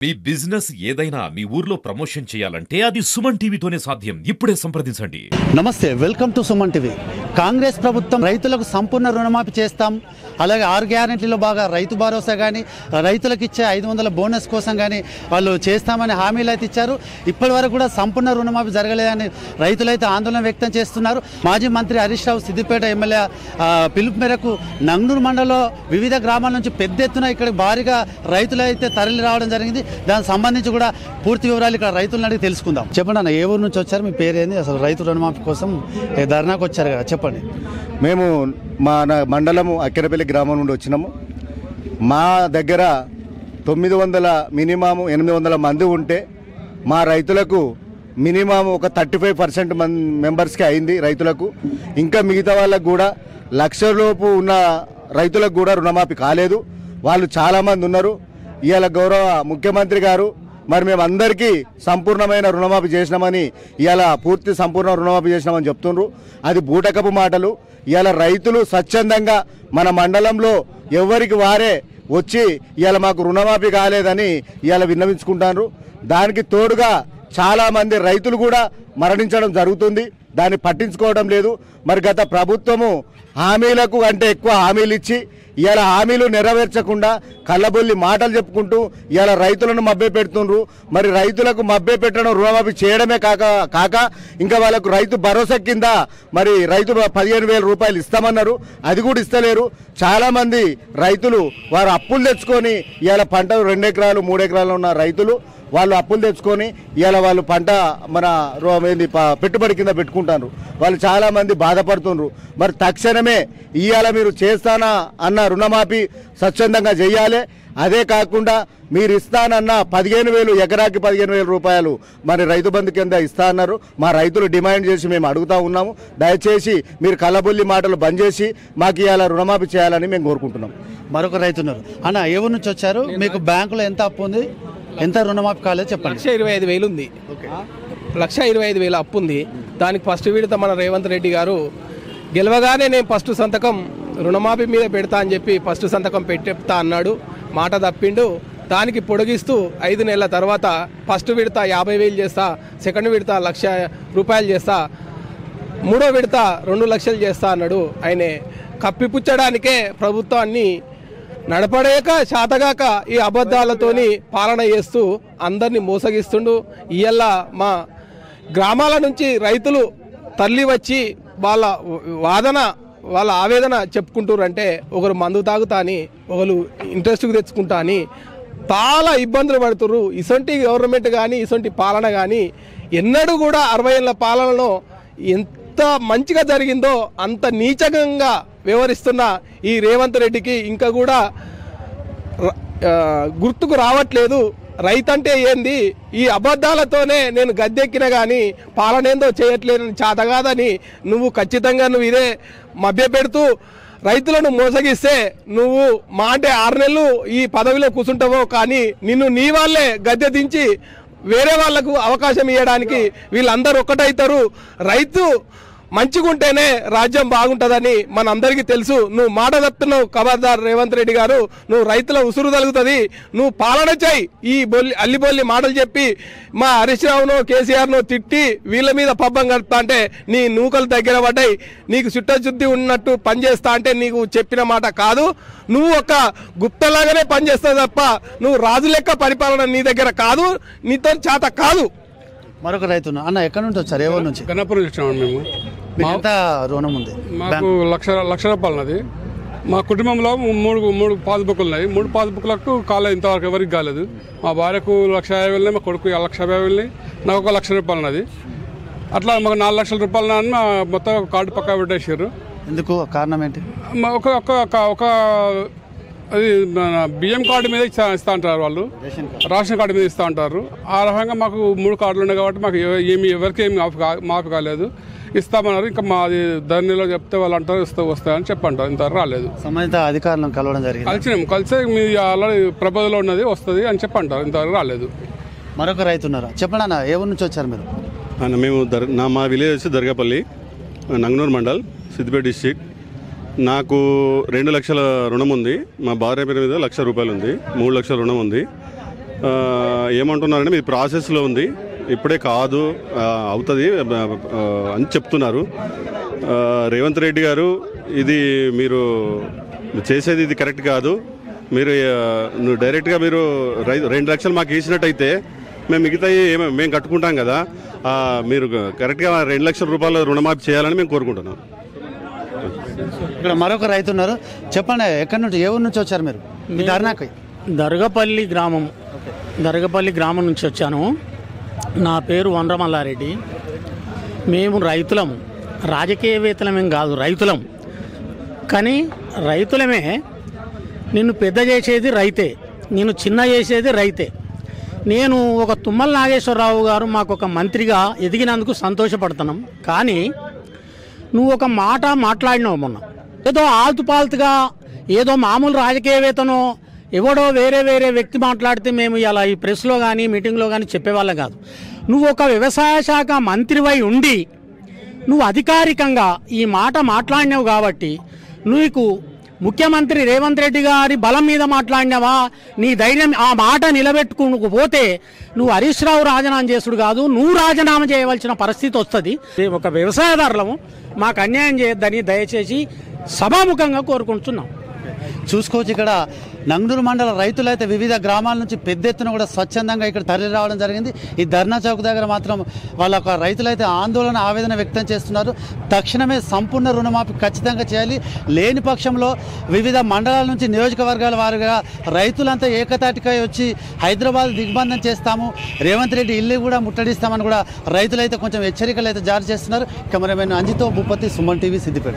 మీ business ఏదైనా మీ ఊర్లో promotion చేయాలంటే అది సుమన్ టీవీతోనే సాధ్యం. ఇప్పుడే సంప్రదించండి. నమస్తే, welcome to Suman TV. Congress ప్రభుత్వం రైతులకు సంపూర్ణ రుణమాఫీ చేస్తాం, అలాగే 6 గ్యారెంటీలో బాగా రైతు భరోసా కానీ రైతులకు ఇచ్చే 500 బోనస్ కోసం కానీ వాళ్ళు చేస్తామని హామీలు అయితే ఇచ్చారు. ఇప్పటి వరకు కూడా సంపూర్ణ రుణమాఫీ జరగలేదని రైతులైతే ఆందోళన వ్యక్తం చేస్తున్నారు. మాజీ మంత్రి హరీష్ రావు సిద్దిపేట ఎమ్మెల్యే పిలుపు మేరకు నంగనూరు మండలంలో వివిధ గ్రామాల నుంచి పెద్ద ఎత్తున ఇక్కడ భారీగా రైతులు అయితే తరలి రావడం జరిగింది. దానికి సంబంధించి కూడా పూర్తి వివరాలు ఇక్కడ రైతులను అడిగి తెలుసుకుందాం. చెప్పండి అన్న, ఏ ఊరు నుంచి వచ్చారు, మీ పేరేంది, అసలు రైతు రుణమాఫీ కోసం ధర్నాకు వచ్చారు కదా, చెప్పండి. మేము మా మండలము అక్కెరపల్లి గ్రామం నుండి వచ్చినాము. మా దగ్గర 900 మినిమం 800 మంది ఉంటే మా రైతులకు మినిమం ఒక 35% మెంబర్స్కి అయింది రైతులకు. ఇంకా మిగతా వాళ్ళకు కూడా 1,00,000 లోపు ఉన్న రైతులకు కూడా రుణమాఫీ కాలేదు. వాళ్ళు చాలామంది ఉన్నారు. ఇవాళ గౌరవ ముఖ్యమంత్రి గారు మరి మేము అందరికీ సంపూర్ణమైన రుణమాఫీ చేసినామని, ఇవాళ పూర్తి సంపూర్ణ రుణమాఫీ చేసినామని చెప్తుండ్రు. అది బూటకపు మాటలు. ఇవాళ రైతులు స్వచ్ఛందంగా మన మండలంలో ఎవరికి వారే వచ్చి ఇవాళ మాకు రుణమాఫీ కాలేదని ఇవాళ విన్నవించుకుంటారు. దానికి తోడుగా చాలామంది రైతులు కూడా మరణించడం జరుగుతుంది. దాన్ని పట్టించుకోవడం లేదు. మరి గత ప్రభుత్వము హామీలకు అంటే ఎక్కువ హామీలు ఇచ్చి ఇవాళ హామీలు నెరవేర్చకుండా కళ్ళబొల్లి మాటలు చెప్పుకుంటూ ఇవాళ రైతులను మభ్య పెడుతుండ్రు. మరి రైతులకు మభ్య పెట్టడం రుణమాఫీ చేయడమే కాక ఇంకా వాళ్ళకు రైతు భరోసా కింద మరి రైతు 15,000 రూపాయలు ఇస్తామన్నారు. అది కూడా ఇస్తలేరు. చాలామంది రైతులు వారు అప్పులు తెచ్చుకొని ఇవాళ పంటలు 2 ఎకరాలు 3 ఎకరాలు ఉన్న రైతులు వాళ్ళు అప్పులు తెచ్చుకొని ఇవాళ వాళ్ళు పంట మన పెట్టుబడి కింద పెట్టుకుంటారు. వాళ్ళు చాలామంది బాధపడుతుండ్రు. మరి తక్షణమే ఇవాళ మీరు చేస్తానా అన్న రుణమాఫీ స్వచ్ఛందంగా చేయాలి. అదే కాకుండా మీరు ఇస్తానన్న 15,000 ఎకరాకి 15,000 రూపాయలు మరి రైతు బంధు కింద ఇస్తా అన్నారు. మా రైతులు డిమాండ్ చేసి మేము అడుగుతా ఉన్నాము. దయచేసి మీరు కళ్ళబొల్లి మాటలు బంద్ చేసి మాకు ఇవాళ రుణమాఫీ చేయాలని మేము కోరుకుంటున్నాం. మరొక రైతున్నారు. అన్న, ఏ ఊరు నుంచి వచ్చారు, మీకు బ్యాంకులో ఎంత అప్పు ఉంది, ఎంత రుణమాఫీ కాలేదు చెప్పండి. 1,25,000 ఉంది. 1,25,000 అప్పు ఉంది. దానికి ఫస్ట్ విడత మన రేవంత్ రెడ్డి గారు గెలవగానే నేను ఫస్ట్ సంతకం రుణమాఫీ మీద పెడతా అని చెప్పి ఫస్ట్ సంతకం పెట్టేస్తా అన్నాడు. మాట తప్పిండు. దానికి పొడిగిస్తూ 5 నెలల తర్వాత ఫస్ట్ విడత 50,000 చేస్తా, సెకండ్ విడత 1,00,000 రూపాయలు చేస్తా, మూడో విడత 2 లక్షలు చేస్తా అన్నాడు. ఆయన కప్పిపుచ్చడానికే ప్రభుత్వాన్ని నడపడేక శాతగాక ఈ అబద్ధాలతోని పాలన చేస్తూ అందరినీ మోసగిస్తుండు. ఇయ్యాల మా గ్రామాల నుంచి రైతులు తల్లి వచ్చి వాళ్ళ ఆవేదన చెప్పుకుంటారంటే, ఒకరు మందు తాగుతా అని, ఒకరు ఇంట్రెస్ట్కి తెచ్చుకుంటా అని చాలా ఇబ్బందులు పడుతుర్రు. ఇసొంటి గవర్నమెంట్ కానీ ఇసొంటి పాలన కానీ ఎన్నడూ కూడా 60 ఏళ్ళ పాలనలో ఎంత మంచిగా జరిగిందో అంత నీచంగా వ్యవహరిస్తున్న ఈ రేవంత్ రెడ్డికి ఇంకా కూడా గుర్తుకు రావట్లేదు. రైతంటే ఏంది, ఈ అబద్ధాలతోనే నేను గద్దెక్కిన కానీ పాలనేందో చేయట్లేదని చాతగాదని నువ్వు ఖచ్చితంగా ఇదే మభ్య పెడుతూ రైతులను మోసగిస్తే నువ్వు మా అంటే 6 నెలలు ఈ పదవిలో కూర్చుంటావో, కానీ నిన్ను నీ వాళ్ళే గద్దె దించి వేరే వాళ్లకు అవకాశం ఇవ్వడానికి వీళ్ళందరూ ఒక్కటవుతారు. రైతు మంచిగుంటేనే రాజ్యం బాగుంటుందని మనందరికీ తెలుసు. నువ్వు మాట తప్పుతున్నావు ఖబర్దార్ రేవంత్ రెడ్డి గారు. నువ్వు రైతుల ఉసురు తగులుతుంది. నువ్వు పాలన చేయి. ఈ అల్లిబొల్లి మాటలు చెప్పి మా హరీష్ రావునో కేసీఆర్నో తిట్టి వీళ్ళ మీద పబ్బం గడుపుతా అంటే నీ నూకలు దగ్గర పడ్డాయి. నీకు చిత్తశుద్ధి ఉన్నట్టు పనిచేస్తా అంటే నీకు చెప్పిన మాట కాదు. నువ్వు ఒక గుప్తలాగానే పనిచేస్తావు తప్ప నువ్వు రాజు లెక్క పరిపాలన నీ దగ్గర కాదు, నీతో చేత కాదు. మరొక రైతు అన్న, ఎక్కడి నుంచి వచ్చారు, ఏ ఊరు నుంచి? గన్నపురం వచ్చామండి మేము. ఎంత రుణం ఉంది? మాకు 1,00,000 రూపాయలు ఉన్నది. మా కుటుంబంలో మూడు పాస్బుక్లు ఉన్నాయి. 3 పాస్బుక్లకు కాలేదు, ఇంతవరకు ఎవరికి కాలేదు. మా భార్యకు 1,50,000, మా కొడుకు 1,50,000, నాకు 1,00,000 రూపాయలు ఉన్నది. అట్లా మాకు 4,00,000 రూపాయలు మా మొత్తం కార్డు పక్కా పెట్టేసారు. ఎందుకు, కారణం ఏంటి? ఒక అది బియ్యం కార్డు మీద ఇస్తా అంటారు వాళ్ళు, రేషన్ కార్డు మీద ఇస్తా అంటారు. ఆ రకంగా మాకు 3 కార్డులు ఉన్నాయి కాబట్టి మాకు ఎవరికి ఏమి మాఫీ కాలేదు. ఇస్తామన్నారు. ఇంకా మాది ధరణిలో చెప్తే వాళ్ళు అంటారు వస్తాయని చెప్పంటారు. ఇంతవరకు రాలేదు. సంబంధిత అధికారులను కలవడం జరిగింది. కలిసి మీ ఆల్రెడీ ప్రభుత్వంలో ఉన్నది వస్తుంది అని చెప్పంటారు. ఇంతవరకు రాలేదు. మరొక రైతు ఉన్నారా, చెప్పండి అన్న, ఏ ఊరు నుంచి వచ్చారు మీరు? మేము మా విలేజ్ వచ్చి దర్గాపల్లి, నంగనూరు మండల్, సిద్దిపేట డిస్టిక్. నాకు 2 లక్షల రుణం ఉంది. మా భార్య పేరు మీద 1,00,000 రూపాయలు ఉంది. 3 లక్షల రుణం ఉంది. ఏమంటున్నారంటే మీ ప్రాసెస్లో ఉంది, ఇప్పుడే కాదు అవుతుంది అని చెప్తున్నారు. రేవంత్ రెడ్డి గారు, ఇది మీరు చేసేది ఇది కరెక్ట్ కాదు. మీరు డైరెక్ట్గా మీరు 2 లక్షలు మాకు వేసినట్టయితే మేము మిగతా మేము కట్టుకుంటాం కదా, మీరు కరెక్ట్గా 2 లక్షల రూపాయల రుణమాఫీ చేయాలని మేము కోరుకుంటున్నాం. ఇక్కడ మరొక రైతు ఉన్నారు. చెప్పండి, ఎక్కడి నుంచి, ఏ ఊరు నుంచి వచ్చారు మీరు? మీ ధర్నాకి దర్గపల్లి గ్రామం నుంచి వచ్చాను. నా పేరు వనరమల్లారెడ్డి. మేము రైతులము, రాజకీయవేత్తలమేం కాదు, రైతులం. కానీ రైతులమే నిన్ను పెద్ద చేసేది రైతే, నిన్ను చిన్న చేసేది రైతే. నేను ఒక తుమ్మల నాగేశ్వరరావు గారు మాకు ఒక మంత్రిగా ఎదిగినందుకు సంతోషపడుతున్నాం. కానీ నువ్వు ఒక మాట మాట్లాడినావు మొన్న, ఏదో ఆల్తుపాల్తుగా ఏదో మామూలు రాజకీయవేత్తనో ఎవడో వేరే వ్యక్తి మాట్లాడితే మేము ఇలా ఈ ప్రెస్లో కానీ మీటింగ్లో కానీ చెప్పేవాళ్ళం కాదు. నువ్వు ఒక వ్యవసాయ శాఖ మంత్రివై ఉండి నువ్వు అధికారికంగా ఈ మాట మాట్లాడినావు కాబట్టి నీకు ముఖ్యమంత్రి రేవంత్ రెడ్డి గారి బలం మీద మాట్లాడినావా, నీ ధైర్యం ఆ మాట నిలబెట్టుకోకపోతే నువ్వు హరీష్ రావు రాజీనామా చేసుడు కాదు, నువ్వు రాజీనామా చేయవలసిన పరిస్థితి వస్తుంది. ఒక వ్యవసాయదారులము, మాకు అన్యాయం చేయొద్దని దయచేసి సభాముఖంగా కోరుకుంటున్నాం. చూసుకోవచ్చు, ఇక్కడ నంగనూరు మండల రైతులైతే వివిధ గ్రామాల నుంచి పెద్ద ఎత్తున కూడా స్వచ్ఛందంగా ఇక్కడ తరలి రావడం జరిగింది. ఈ ధర్నా చౌక్ దగ్గర మాత్రం వాళ్ళ రైతులైతే ఆందోళన, ఆవేదన వ్యక్తం చేస్తున్నారు. తక్షణమే సంపూర్ణ రుణమాఫీ ఖచ్చితంగా చేయాలి. లేని పక్షంలో వివిధ మండలాల నుంచి నియోజకవర్గాల వారుగా రైతులంతా ఏకతాటికై వచ్చి హైదరాబాద్ దిగ్బంధం చేస్తాము, రేవంత్ రెడ్డి ఇల్లు కూడా ముట్టడిస్తామని కూడా రైతులైతే కొంచెం హెచ్చరికలు అయితే జారీ చేస్తున్నారు. కెమెరామెన్ అంజితో భూపతి, సుమన్ టీవీ, సిద్దిపేట.